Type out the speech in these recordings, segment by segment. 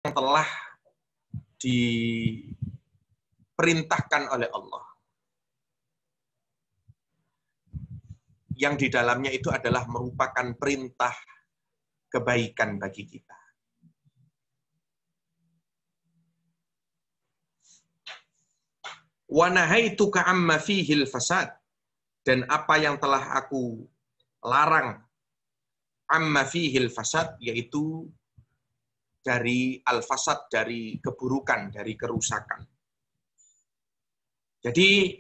telah diperintahkan oleh Allah. Yang di dalamnya itu adalah merupakan perintah kebaikan bagi kita. Wa nahaituka amma fihil fasad, dan apa yang telah aku larang amma fihil fasad, yaitu dari al-fasad, dari keburukan, dari kerusakan. Jadi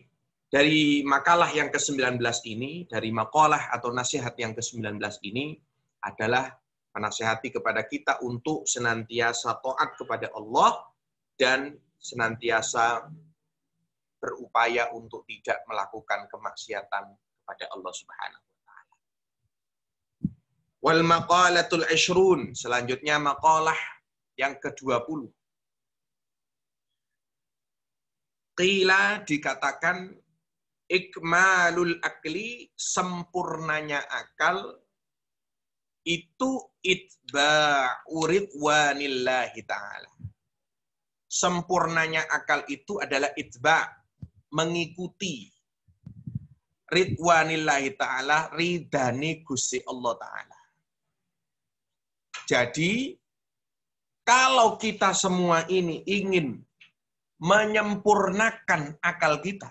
dari makalah yang ke-19 ini, dari makalah atau nasihat yang ke-19 ini adalah menasihati kepada kita untuk senantiasa taat kepada Allah dan senantiasa berupaya untuk tidak melakukan kemaksiatan kepada Allah Subhanahu wa taala. Wal maqalatul 20, selanjutnya maqalah yang ke-20. Qila, dikatakan ikmalul akli, sempurnanya akal, itu itba'u ridwanillahi ta'ala. Sempurnanya akal itu adalah itba', mengikuti ridwanillahi ta'ala, ridhani Gusti Allah ta'ala. Jadi, kalau kita semua ini ingin menyempurnakan akal kita,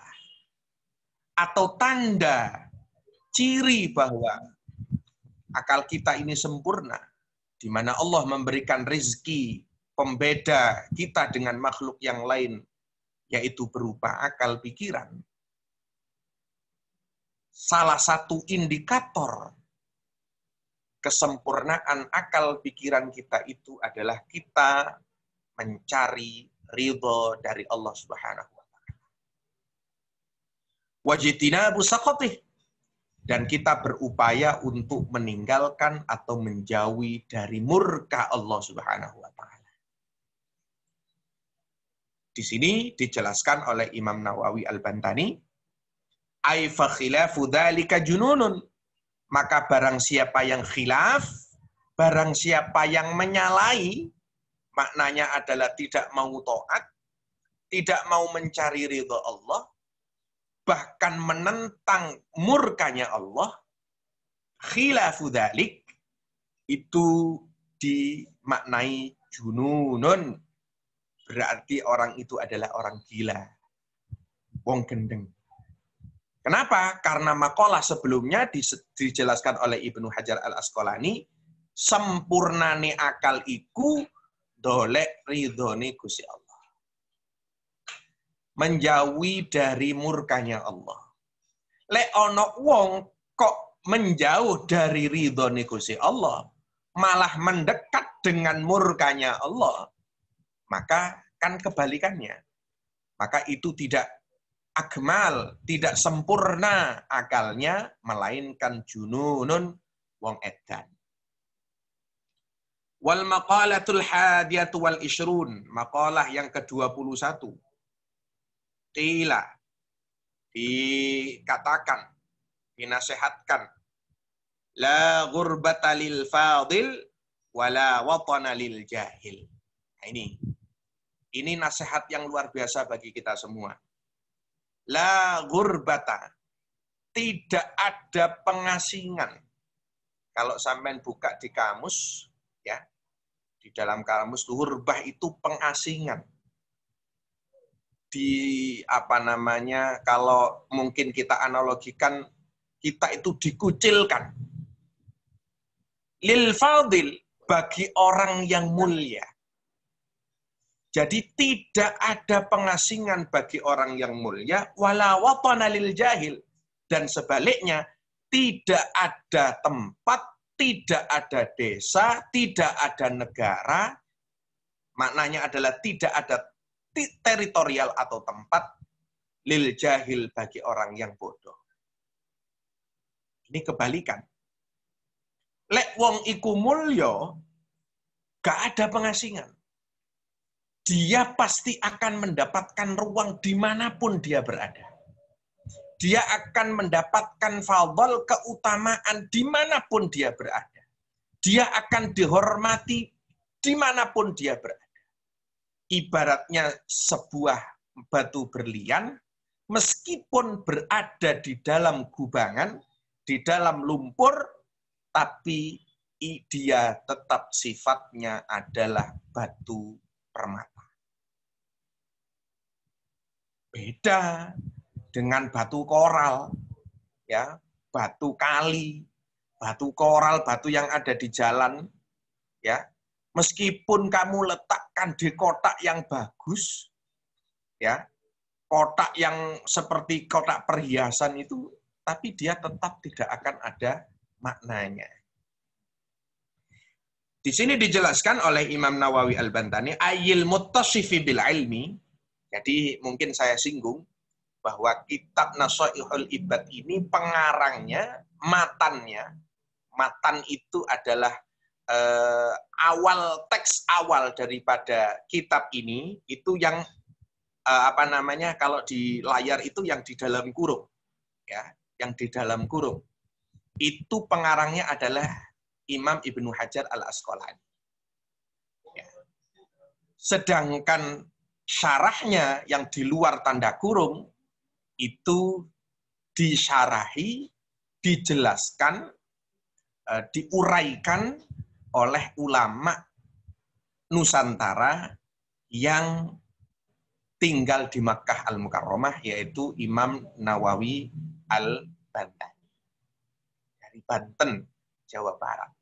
atau tanda ciri bahwa akal kita ini sempurna, di mana Allah memberikan rezeki pembeda kita dengan makhluk yang lain, yaitu berupa akal pikiran. Salah satu indikator kesempurnaan akal pikiran kita itu adalah kita mencari ridho dari Allah Subhanahu wa taala. Wajtinabu saqatih, dan kita berupaya untuk meninggalkan atau menjauhi dari murka Allah Subhanahu wa taala. Di sini dijelaskan oleh Imam Nawawi Al-Bantani, ai fa khilafu dzalika jununun, maka barang siapa yang khilaf, barang siapa yang menyalahi, maknanya adalah tidak mau taat, tidak mau mencari ridha Allah, bahkan menentang murkanya Allah, khilafu dzalik, itu dimaknai jununun, berarti orang itu adalah orang gila, wong gendeng. Kenapa? Karena makalah sebelumnya dijelaskan oleh Ibnu Hajar Al-Asqalani, sempurnane akal iku dolek ridhone Gusti Allah, menjauhi dari murkanya Allah. Lek ono wong kok menjauh dari ridhone Gusti Allah, malah mendekat dengan murkanya Allah, maka kan kebalikannya. Maka itu tidak akmal, tidak sempurna akalnya, melainkan jununun, wong edan. Wal maqalatul hadiyatu wal ishrun, maqalah yang ke-21. Qila, dikatakan, dinasehatkan, la ghurbata lil fadil wala watana lil jahil. Nah, ini nasihat yang luar biasa bagi kita semua. La ghurbata, tidak ada pengasingan. Kalau sampean buka di kamus, ya, di dalam kamus ghurbah itu pengasingan. Di kalau mungkin kita analogikan, kita itu dikucilkan. Lil fadil, bagi orang yang mulia. Jadi tidak ada pengasingan bagi orang yang mulia, wala watana lil jahil, dan sebaliknya tidak ada tempat, tidak ada desa, tidak ada negara, maknanya adalah tidak ada teritorial atau tempat lil jahil bagi orang yang bodoh. Ini kebalikan. Lek wong iku mulya, gak ada pengasingan. Dia pasti akan mendapatkan ruang dimanapun dia berada. Dia akan mendapatkan fadhal, keutamaan dimanapun dia berada. Dia akan dihormati dimanapun dia berada. ibaratnya sebuah batu berlian, meskipun berada di dalam gubangan, di dalam lumpur, tapi dia tetap sifatnya adalah batu permata. Beda dengan batu koral, ya, batu kali, batu koral, batu yang ada di jalan, ya. Meskipun kamu letakkan di kotak yang bagus, ya, kotak yang seperti kotak perhiasan itu, tapi dia tetap tidak akan ada maknanya. Di sini dijelaskan oleh Imam Nawawi Al-Bantani, ayil muttasifi bil ilmi. Jadi mungkin saya singgung bahwa kitab Nasaihul Ibad ini pengarangnya, matan itu adalah teks awal daripada kitab ini, itu yang kalau di layar itu yang di dalam kurung, ya, yang di dalam kurung. Itu pengarangnya adalah Imam Ibnu Hajar Al-Asqalani. Ya. Sedangkan syarahnya yang di luar tanda kurung itu disyarahi, dijelaskan, diuraikan oleh ulama Nusantara yang tinggal di Makkah Al-Mukarramah, yaitu Imam Nawawi Al-Bantani dari Banten, Jawa Barat.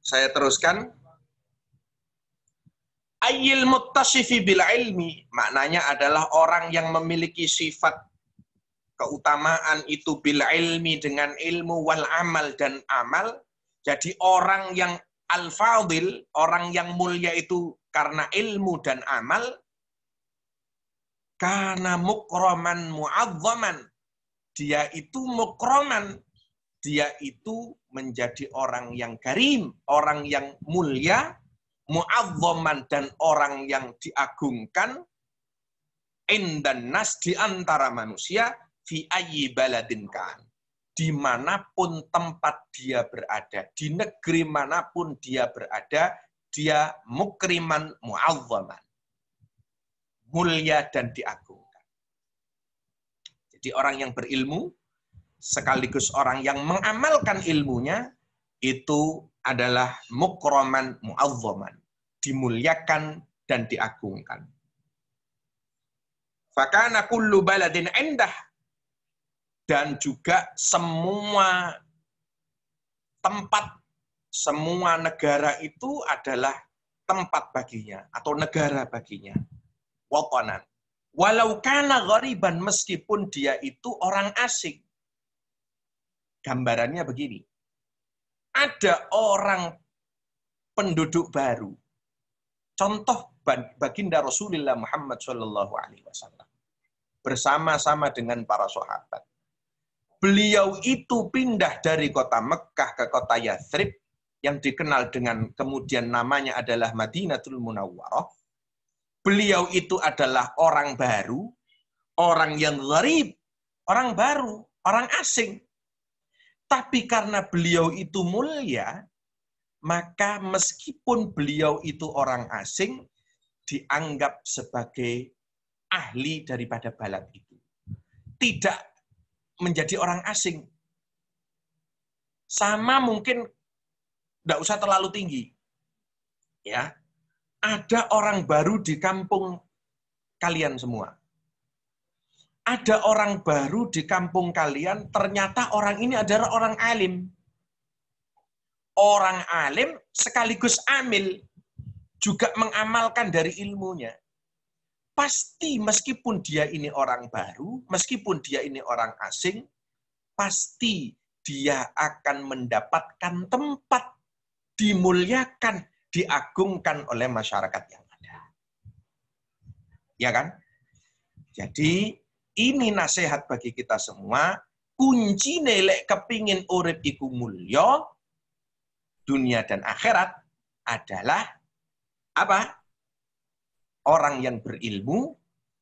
Saya teruskan. Ayyil muttasifi bil ilmi, maknanya adalah orang yang memiliki sifat keutamaan itu bil ilmi, dengan ilmu, wal amal, dan amal. Jadi orang yang al-fadil, orang yang mulia itu karena ilmu dan amal, karena mukraman mu'azzaman, dia itu mukraman, dia itu menjadi orang yang karim, orang yang mulia, mu'azzaman, dan orang yang diagungkan, indan nas, di antara manusia, fi ayyi baladin kan, dimanapun tempat dia berada, di negeri manapun dia berada, dia mukriman mu'azzaman, mulia dan diagungkan. Jadi orang yang berilmu sekaligus orang yang mengamalkan ilmunya itu adalah mukraman mu'azzaman, dimuliakan dan diagungkan. Fakana kullu baladin indah, dan juga semua tempat, semua negara itu adalah tempat baginya atau negara baginya. Watanan. Walau kana ghariban, meskipun dia itu orang asing. Gambarannya begini. Ada orang penduduk baru. Contoh baginda Rasulullah Muhammad SAW bersama-sama dengan para sahabat. Beliau itu pindah dari kota Mekkah ke kota Yathrib, yang dikenal dengan kemudian namanya adalah Madinatul Munawwarah. Beliau itu adalah orang baru, orang yang gharib, orang baru, orang asing. Tapi karena beliau itu mulia, maka meskipun beliau itu orang asing, dianggap sebagai ahli daripada balad itu. Tidak menjadi orang asing. Sama mungkin tidak usah terlalu tinggi. Ya, ada orang baru di kampung kalian semua. Ada orang baru di kampung kalian, ternyata orang ini adalah orang alim. Orang alim sekaligus amil, juga mengamalkan dari ilmunya. Pasti meskipun dia ini orang baru, meskipun dia ini orang asing, pasti dia akan mendapatkan tempat, dimuliakan, diagungkan oleh masyarakat yang ada. Ya kan? Jadi ini nasihat bagi kita semua, kunci nelek kepingin urip iku mulya, dunia dan akhirat adalah apa? Orang yang berilmu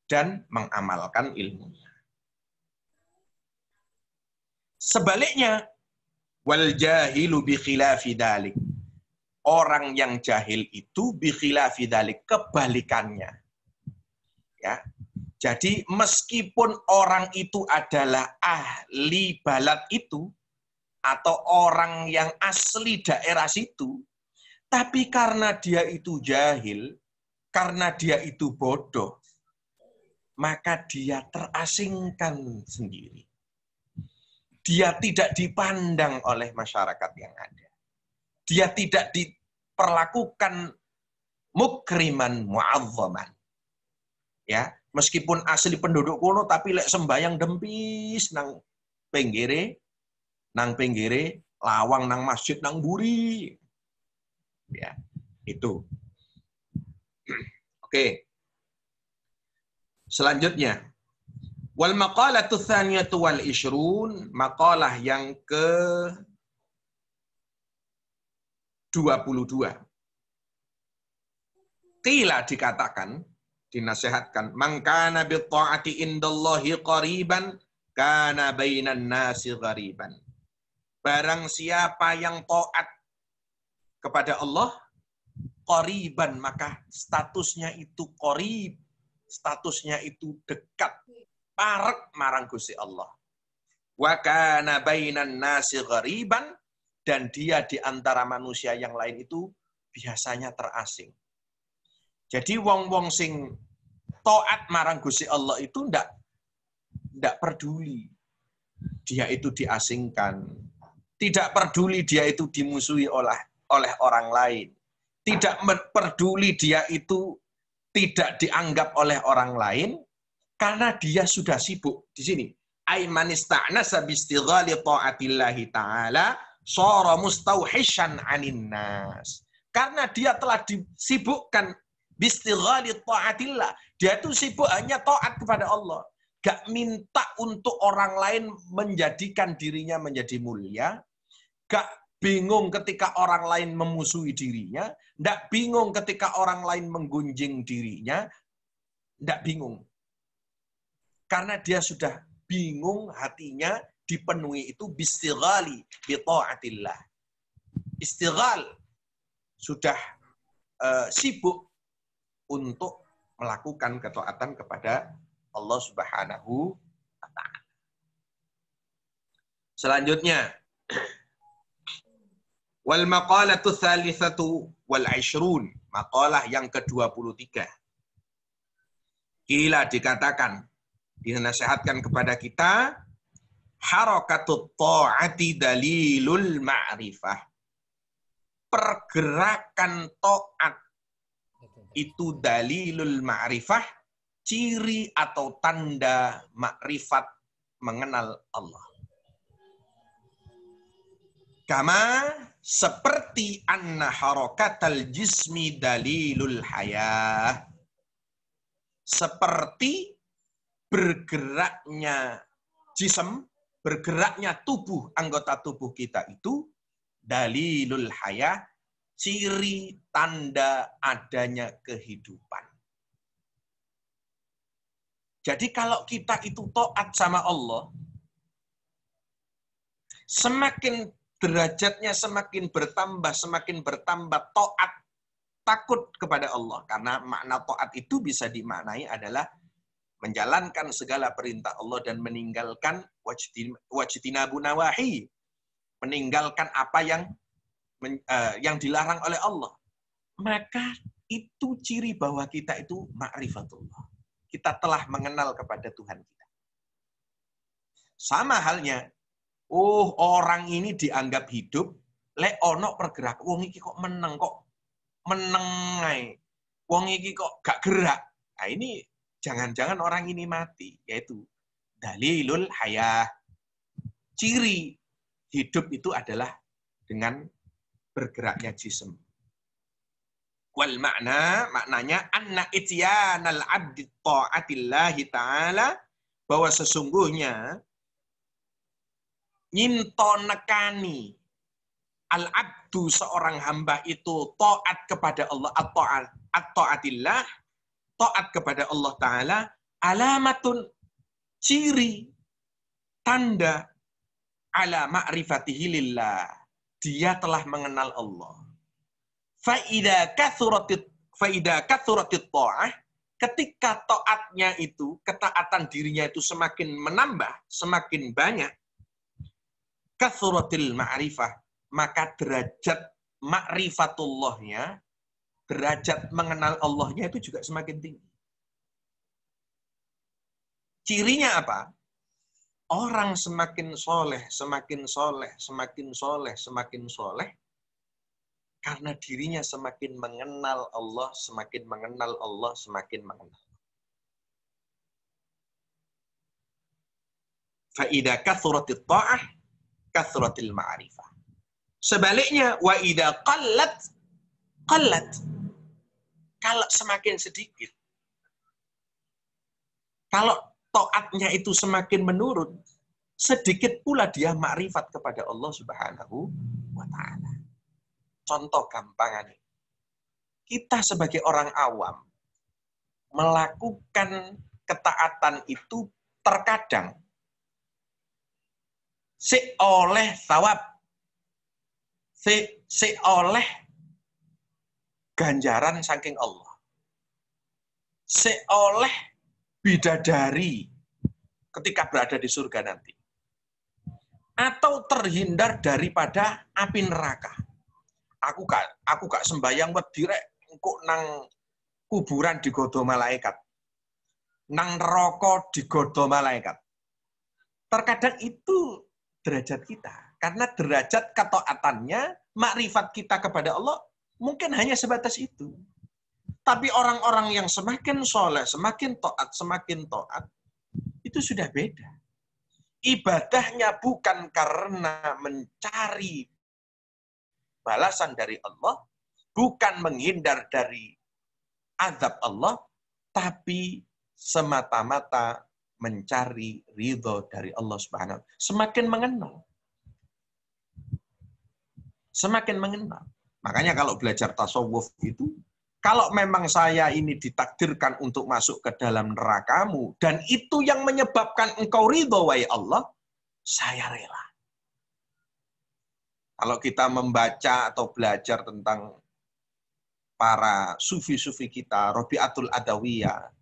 dan mengamalkan ilmunya. Sebaliknya, Wal jahilu bi khilafi dzalik. Orang yang jahil itu bi khilafi dzalik, kebalikannya. Ya. Jadi meskipun orang itu adalah ahli balad itu atau orang yang asli daerah situ, tapi karena dia itu jahil, karena dia itu bodoh, maka dia terasingkan sendiri. Dia tidak dipandang oleh masyarakat yang ada. Dia tidak diperlakukan mukriman mu'azzaman. Ya, meskipun asli penduduk kuno tapi lek sembayang dempis nang pinggire, lawang nang masjid nang buri. Ya, itu. Oke. Selanjutnya, wal maqalatu tsaniyatu wal ishrun, maqalah yang ke 22. Qila dikatakan, dinasihatkan, man kana bi ta'ati indallahi qariban kana bainan nasi ghariban. Barang siapa yang taat kepada Allah qariban, maka statusnya itu qarib, statusnya itu dekat, parek marang Gusti Allah. Wa kana bainan nasi ghariban, dan dia di antara manusia yang lain itu biasanya terasing. Jadi wong-wong sing taat marang Gusti Allah itu ndak peduli dia itu diasingkan. Tidak peduli dia itu dimusuhi oleh orang lain. Tidak peduli dia itu tidak dianggap oleh orang lain karena dia sudah sibuk. Di sini, ay man ista'nasa bi istighali ta'atillahi ta'ala shara mustauhishan 'anin nas. Karena dia telah disibukkan bistighali ta'atillah. Dia itu sibuk hanya taat kepada Allah. Gak minta untuk orang lain menjadikan dirinya menjadi mulia. Gak bingung ketika orang lain memusuhi dirinya. Gak bingung ketika orang lain menggunjing dirinya. Gak bingung. Karena dia sudah bingung hatinya dipenuhi itu bistighali bi ta'atillah. Istighal. Sudah sibuk untuk melakukan ketaatan kepada Allah Subhanahu wa ta'ala. Selanjutnya, wal maqalatu tsalitsatu wal 'ishrun, maqalah yang ke-23. Kila dikatakan, dinasihatkan kepada kita, harakatut ta'ati dalilul ma'rifah. Pergerakan taat itu dalilul ma'rifah, ciri atau tanda makrifat mengenal Allah. Kama seperti anna harakatal jismi dalilul hayah. Seperti bergeraknya jism, bergeraknya tubuh, anggota tubuh kita itu dalilul hayah, ciri tanda adanya kehidupan. Jadi kalau kita itu taat sama Allah, semakin derajatnya semakin bertambah taat, takut kepada Allah. Karena makna taat itu bisa dimaknai adalah menjalankan segala perintah Allah dan meninggalkan wajtinabu nawahi, meninggalkan apa yang dilarang oleh Allah. Maka itu ciri bahwa kita itu ma'rifatullah. Kita telah mengenal kepada Tuhan kita. Sama halnya, orang ini dianggap hidup, lek ono pergerak, wong iki kok meneng ae. Wong iki kok gak gerak. Nah, ini jangan-jangan orang ini mati, yaitu dalilul hayah. Ciri hidup itu adalah dengan bergeraknya jism. Wal maknanya anna ityanal abdi ta'atillahi ta'ala, bahwa sesungguhnya nyinto nekani al-abdu seorang hamba itu taat kepada Allah, at-ta'atillah, taat kepada Allah Ta'ala, alamatun, ciri, tanda, ala ma'rifatihi lillah. Dia telah mengenal Allah. Fa'idha kathuratit ta'ah, ketika taatnya itu, ketaatan dirinya itu semakin menambah, semakin banyak, kathuratil ma'rifah, maka derajat ma'rifatullahnya, derajat mengenal Allahnya itu juga semakin tinggi. Cirinya apa? Orang semakin soleh, semakin soleh, semakin soleh, semakin soleh, karena dirinya semakin mengenal Allah, semakin mengenal Allah, semakin mengenal. Fa'idha kathuratit ta'ah, kathuratil ma'rifah. Sebaliknya, wa idha qallat. Kalau semakin sedikit, kalau taatnya itu semakin menurun, sedikit pula dia makrifat kepada Allah Subhanahu wa ta'ala. Contoh gampangan. Kita sebagai orang awam melakukan ketaatan itu terkadang seoleh thawab, seoleh ganjaran saking Allah, seoleh bidadari ketika berada di surga nanti, atau terhindar daripada api neraka. Aku gak sembayang wedi rek engko nang kuburan digodo malaikat, nang neraka digodo malaikat. Terkadang itu derajat kita, karena derajat ketaatannya, makrifat kita kepada Allah mungkin hanya sebatas itu. Tapi orang-orang yang semakin soleh, semakin taat, itu sudah beda. Ibadahnya bukan karena mencari balasan dari Allah, bukan menghindar dari azab Allah, tapi semata-mata mencari ridho dari Allah Subhanahu wa ta'ala. Semakin mengenal. Makanya kalau belajar tasawuf itu, kalau memang saya ini ditakdirkan untuk masuk ke dalam nerakamu, dan itu yang menyebabkan engkau ridho, wahai Allah, saya rela. Kalau kita membaca atau belajar tentang para sufi-sufi kita, Rabi'atul Adawiyah,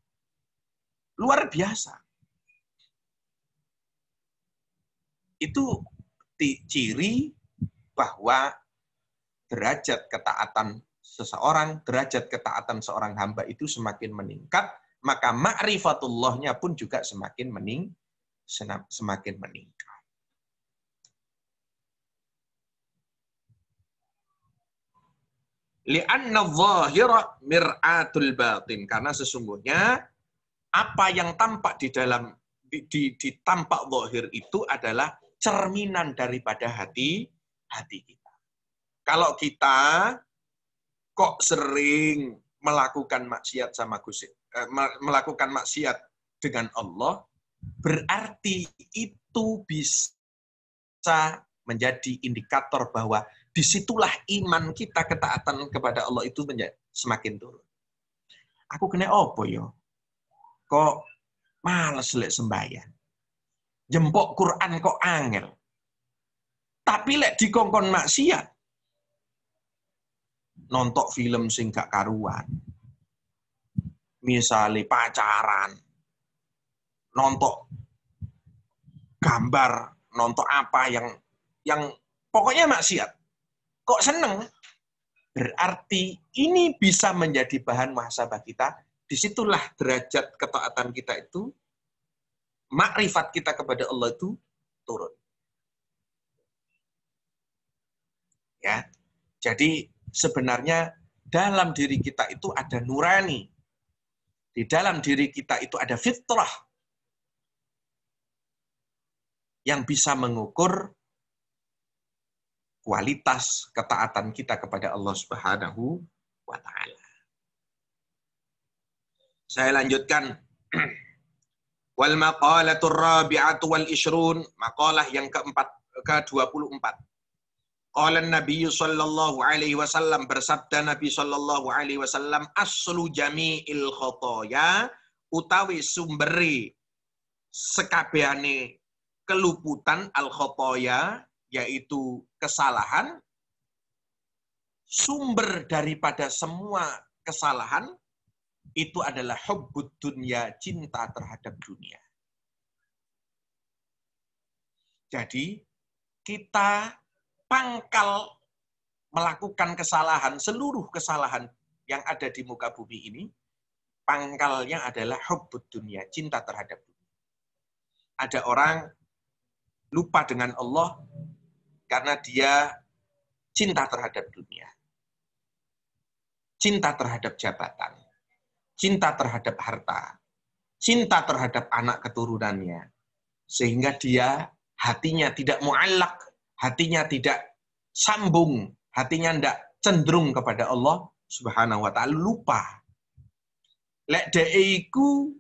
luar biasa. Itu ciri bahwa derajat ketaatan seseorang, derajat ketaatan seorang hamba itu semakin meningkat, maka ma'rifatullahnya pun juga semakin meningkat. Li'anna dhahira mir'atul batin. Karena sesungguhnya apa yang tampak di dalam di tampak zahir itu adalah cerminan daripada hati kita. Kalau kita kok sering melakukan maksiat sama Gusti, melakukan maksiat dengan Allah, berarti itu bisa menjadi indikator bahwa disitulah iman kita, ketaatan kepada Allah itu semakin turun. Aku kena opo yo? Kok males lek sembahyang. Jempok Quran kok angel. Tapi lek dikongkon maksiat, nonton film sing gak karuan. Misalnya pacaran, nonton gambar, nonton apa yang pokoknya maksiat. Kok seneng? Berarti ini bisa menjadi bahan muhasabah kita. Disitulah derajat ketaatan kita itu, makrifat kita kepada Allah itu turun. Ya, jadi sebenarnya dalam diri kita itu ada nurani. Di dalam diri kita itu ada fitrah yang bisa mengukur kualitas ketaatan kita kepada Allah Subhanahu wa ta'ala. Saya lanjutkan. Wal maqalatur rabi'atu wal ishrun, maqalah yang ke-24. Qala Nabi sallallahu alaihi wasallam, bersabda Nabi sallallahu alaihi wasallam, aslu jami'il khotoya, utawi sumberi sekabehane keluputan al-khotoya, yaitu kesalahan, sumber daripada semua kesalahan, itu adalah hubbud dunya, cinta terhadap dunia. Jadi, kita pangkal melakukan kesalahan, seluruh kesalahan yang ada di muka bumi ini, pangkalnya adalah hubbud dunya, cinta terhadap dunia. Ada orang lupa dengan Allah karena dia cinta terhadap dunia. Cinta terhadap jabatan. Cinta terhadap harta. Cinta terhadap anak keturunannya. Sehingga dia hatinya tidak mu'allak, hatinya tidak sambung, hatinya tidak cenderung kepada Allah Subhanahu wa ta'ala, lupa. Lek de'iku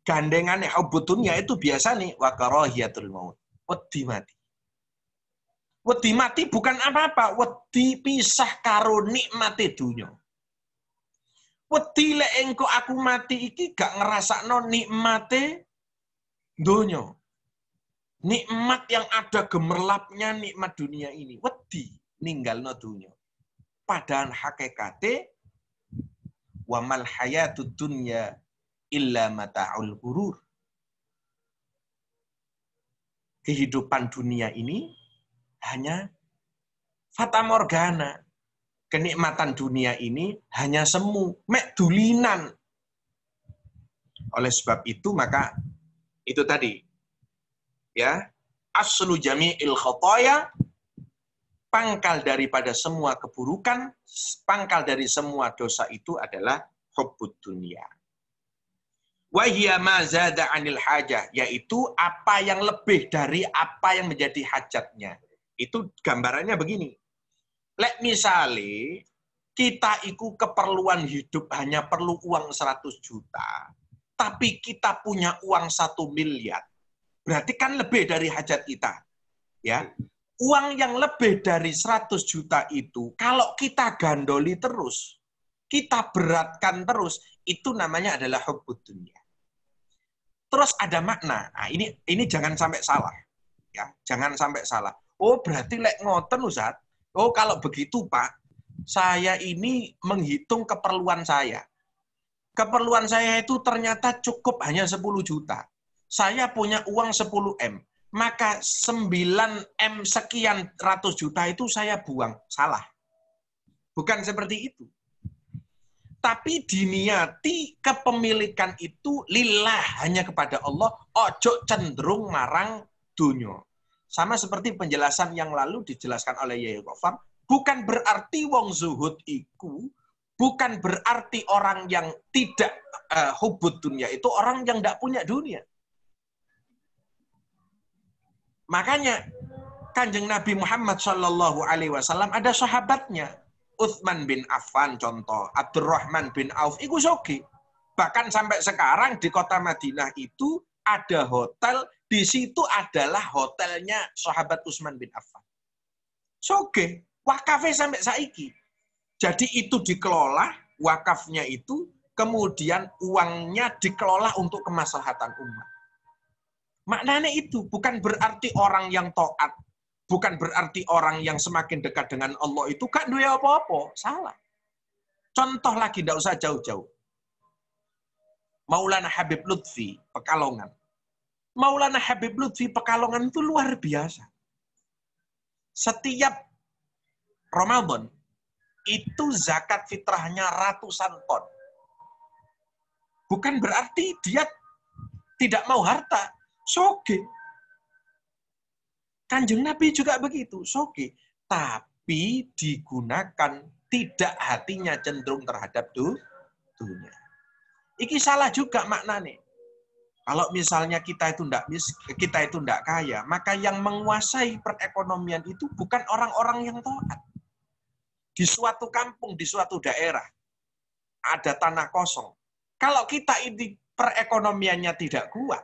gandengane hubbud dunya itu biasa nih wa karahiyatul maut. Wedi mati. Wedi mati bukan apa-apa, wedi pisah karo nikmate dunya. Wedi lek engko aku mati iki gak ngrasakno nikmate dunya. Nikmat yang ada gemerlapnya nikmat dunia ini. Wedi ninggalno dunya. Padahal hakikate wa mal hayatud dunya illa mata'ul ghurur. Kehidupan dunia ini hanya fata morgana. Kenikmatan dunia ini hanya semu, mek dulinan. Oleh sebab itu maka itu tadi ya, aslu jami'il khotoya, pangkal daripada semua keburukan, pangkal dari semua dosa itu adalah hubbud dunya. Wa hiya ma zada 'anil hajah, yaitu apa yang lebih dari apa yang menjadi hajatnya. Itu gambarannya begini. Lek misale kita iku keperluan hidup hanya perlu uang 100 juta, tapi kita punya uang 1 miliar. Berarti kan lebih dari hajat kita. Ya. Uang yang lebih dari 100 juta itu, kalau kita gandoli terus, kita beratkan terus, itu namanya adalah hubbud dunya. Terus ada makna. Nah, ini jangan sampai salah. Ya, jangan sampai salah. Oh, berarti lek ngoten Ustaz. Oh, kalau begitu Pak, saya ini menghitung keperluan saya. Keperluan saya itu ternyata cukup hanya 10 juta. Saya punya uang 10 M. Maka 9 M sekian ratus juta itu saya buang. Salah. Bukan seperti itu. Tapi diniati kepemilikan itu lillah, hanya kepada Allah. Ojo cenderung marang dunya. Sama seperti penjelasan yang lalu dijelaskan oleh Yai Ghaffar, bukan berarti wong zuhud iku, bukan berarti orang yang tidak hubbud dunya itu orang yang tidak punya dunia. Makanya Kanjeng Nabi Muhammad SAW ada sahabatnya, Utsman bin Affan contoh, Abdurrahman bin Auf, itu sogi. Bahkan sampai sekarang di kota Madinah itu ada hotel, di situ adalah hotelnya sahabat Utsman bin Affan. Soge, wakafnya sampai saiki. Jadi itu dikelola, wakafnya itu, kemudian uangnya dikelola untuk kemaslahatan umat. Maknanya itu, bukan berarti orang yang taat, bukan berarti orang yang semakin dekat dengan Allah itu gak duwe apa-apa. Salah. Contoh lagi, tidak usah jauh-jauh. Maulana Habib Lutfi, Pekalongan. Maulana Habib Lutfi Pekalongan itu luar biasa. Setiap Ramadan itu zakat fitrahnya ratusan ton. Bukan berarti dia tidak mau harta. Soge. Kanjeng Nabi juga begitu. Soge. Tapi digunakan tidak hatinya cenderung terhadap dunia. Iki salah juga maknanya. Kalau misalnya kita itu tidak kaya, maka yang menguasai perekonomian itu bukan orang-orang yang taat. Di suatu kampung, di suatu daerah, ada tanah kosong. Kalau kita ini perekonomiannya tidak kuat,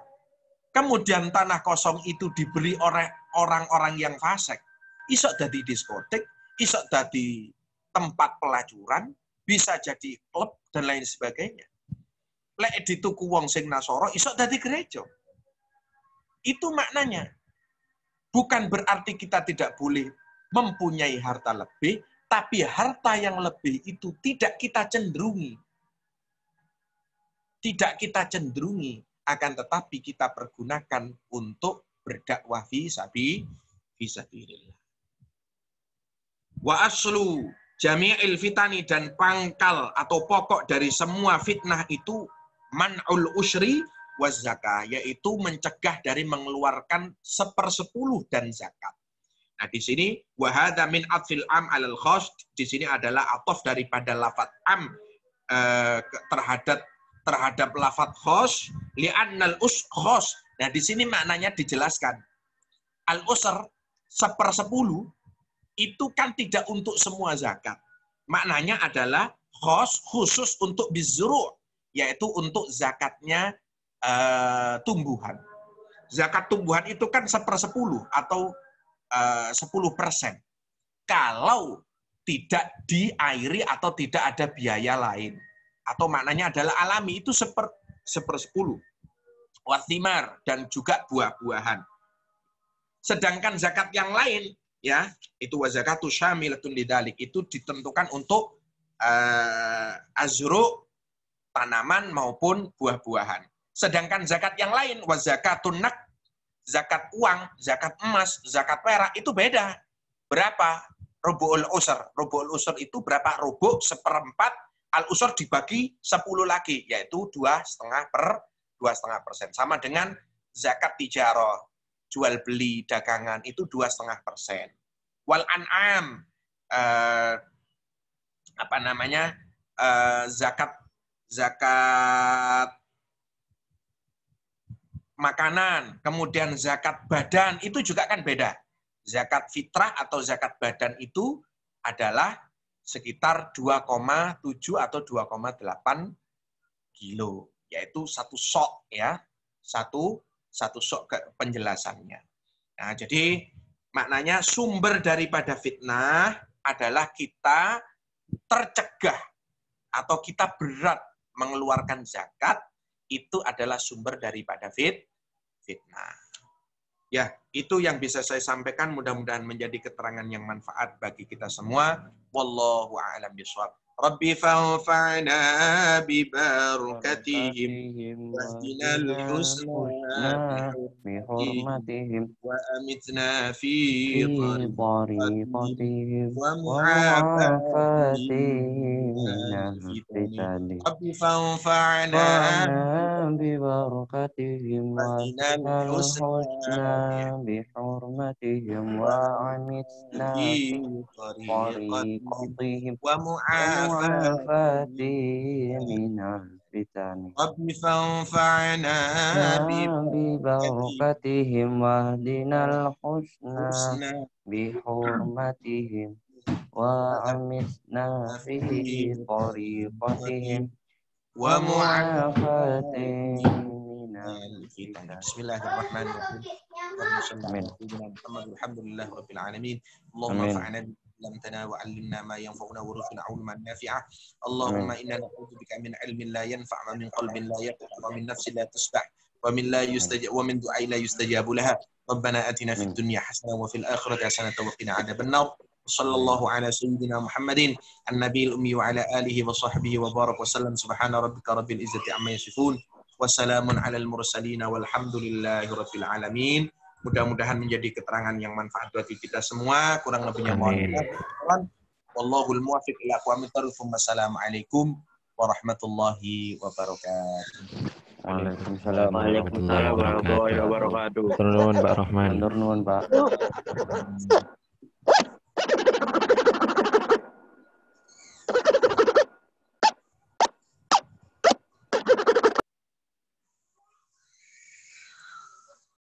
kemudian tanah kosong itu diberi oleh orang-orang yang fasik, isok jadi diskotik, isok jadi tempat pelacuran, bisa jadi klub, dan lain sebagainya. Lek dituku wong sing nasoro, isok dadi gereja. Itu maknanya. Bukan berarti kita tidak boleh mempunyai harta lebih, tapi harta yang lebih itu tidak kita cenderungi. Tidak kita cenderungi, akan tetapi kita pergunakan untuk berdakwah fi sabilillah. Wa aslu jami'il fitani, dan pangkal atau pokok dari semua fitnah itu man'ul usyri waz zakah, yaitu mencegah dari mengeluarkan 1/10 dan zakat. Nah, di sini wahada min atfil am alal khos, di sini adalah atof daripada lafadz am terhadap lafadz khos, li'annal khos. Nah, di sini maknanya dijelaskan. Al-usr 1/10 itu kan tidak untuk semua zakat. Maknanya adalah khusus untuk bizuru', yaitu untuk zakatnya tumbuhan. Zakat tumbuhan itu kan 1/10 atau 10%. Kalau tidak diairi atau tidak ada biaya lain. Atau maknanya adalah alami, itu 1/10. Wathimar, dan juga buah-buahan. Sedangkan zakat yang lain, ya, itu wazakatu syamilatun lidzalik, itu ditentukan untuk azru, tanaman maupun buah-buahan. Sedangkan zakat yang lain, wazakatun nak, zakat uang, zakat emas, zakat perak, itu beda. Berapa? Rubu'ul usr. Rubu'ul usr itu berapa? Rubu' 1/4, al-usr dibagi 10 lagi, yaitu 2,5%. Sama dengan zakat tijarah, jual beli dagangan, itu 2,5%. Wal an'am, zakat makanan, kemudian zakat badan, itu juga kan beda. Zakat fitrah atau zakat badan itu adalah sekitar 2,7 atau 2,8 kilo, yaitu satu sok, ya, satu sok ke penjelasannya. Nah, jadi maknanya sumber daripada fitnah adalah kita tercegah atau kita berat mengeluarkan zakat, itu adalah sumber daripada fitnah. Ya, itu yang bisa saya sampaikan. Mudah-mudahan menjadi keterangan yang manfaat bagi kita semua. Wallahu a'lam bishawab. Rabbi fanfa'na bi barakatihim wahdinal husna bihurmatihim wa amitna fi tariqatihim wa mu'afatihim Rabbi fanfa'na bi barakatihim wahdinal husna bihurmatihim wa amitna fi tariqatihim wa mu'afati minal fitani. Rabbi fanfa'na bi barakatihim wahdinal husna bi hurmatihim wa amitna fi tariqatihim wa mu'afati minal fitani. Bismillahirrahmanirrahim. Alhamdulillah rabbil alamin. Allahumma fa'na علمتنا وعلمنا ما ينفعنا وارزقنا علما نافعا اللهم انا نعوذ بك من علم لا ينفع ومن قلب لا يخشع ومن نفس لا تشبع ومن دعاء لا يستجاب لها ربنا اتنا في الدنيا حسنه وفي الاخره حسنه وقنا عذاب النار صلى الله على سيدنا محمد النبي الامي وعلى اله وصحبه وبارك وسلم سبحان ربك رب العزه عما يصفون وسلام على المرسلين والحمد لله رب العالمين. Mudah-mudahan menjadi keterangan yang manfaat bagi kita semua. Kurang lebihnya mohon maaf. Wallahul muwaffiq ila aqwamit thoriq. Wassalamualaikum warahmatullahi wabarakatuh. Waalaikumsalam warahmatullahi wabarakatuh. Turun Pak Rahman. Turun Pak.